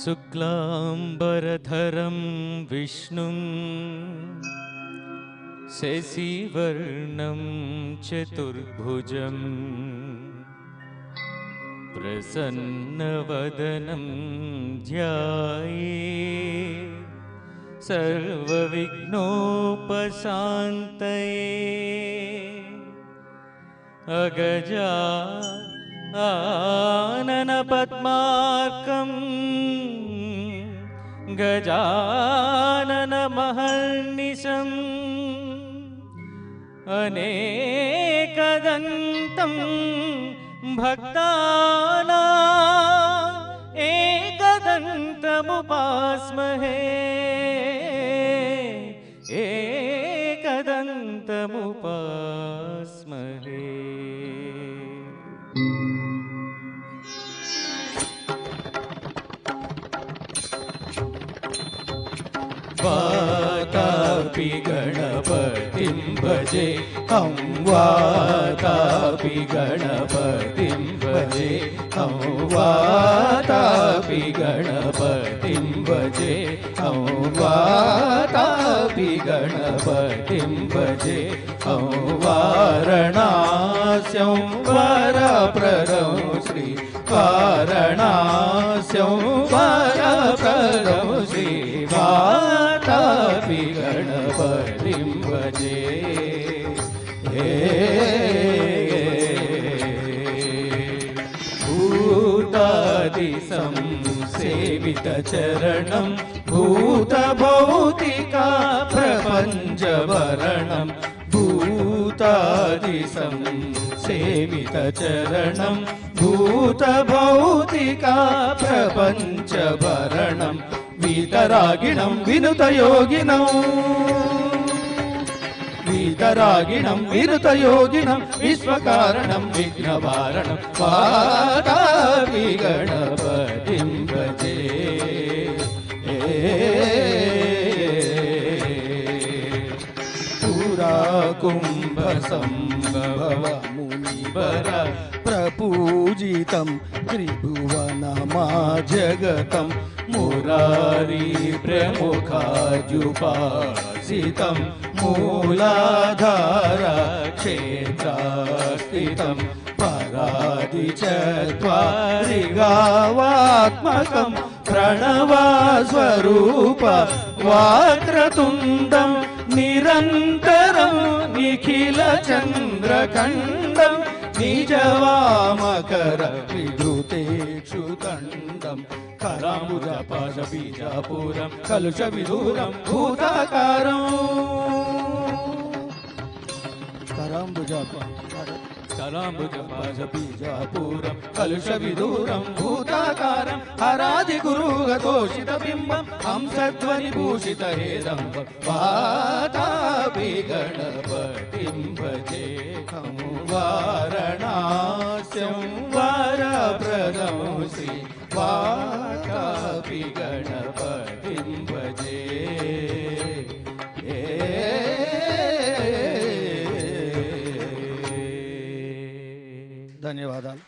शुक्लांबरधरं विष्णुं शशिवर्णं चतुर्भुजं प्रसन्नवदनं ध्यायेत् सर्वविघ्नोपशान्तये। अगजाननपद्मार्कं गजाननमहर्निशम् अनेकदन्तं भक्तानां एकदन्तमुपास्महे एकदन्तमुपास्महे। वातापि गणपतिं भजे हम वातापि गणपतिं भजे हम वातापि गणपतिं भजे हम वातापि गणपतिं भजे हम वारणास्यं वरप्रदं श्री वारणास्यं वरप्रदं श्री वातापि गणपतिं भजे। भूतादिसंसेवितचरणं भूतभौतिका प्रपञ्चवरणं भूतादिसंसेवितचरणं भूतभौतिका प्रपञ्चवरणं वीतरागिणं विनुतयोगिनं वीतरागिणं विनुतयोगिनं विश्वकारणं विघ्नवारणं वातापि गणपतिं भजे। पुराकुम्भसम्भव मुनिवर प्रपूजितं त्रिभुवनमाजगतं मुरारी प्रमुखाजुपासितं मूलाधार क्षेत्रास्थितं परादिचत्वारिगावात्मकं प्रणवस्वरूप वाक्रतुण्डं निरन्तरं निखिलचन्द्रखण्डं निजवामकर विधृतेक्षुतण्डं कराम्बुजपाशबीजापुरं कलुषविदूरं भूताकारं कराम्बुजपाशबीजापुरं कलुषविदूरं भूताकारं हरादिगुरुगतोषितबिम्बं हंसध्वनिभूषितहेदम्बं वातापि गणपतिं भजे हम वारणास्यं वरप्रदं श्री वातापि गणपतिं भजे। ధన్యవాదాలు।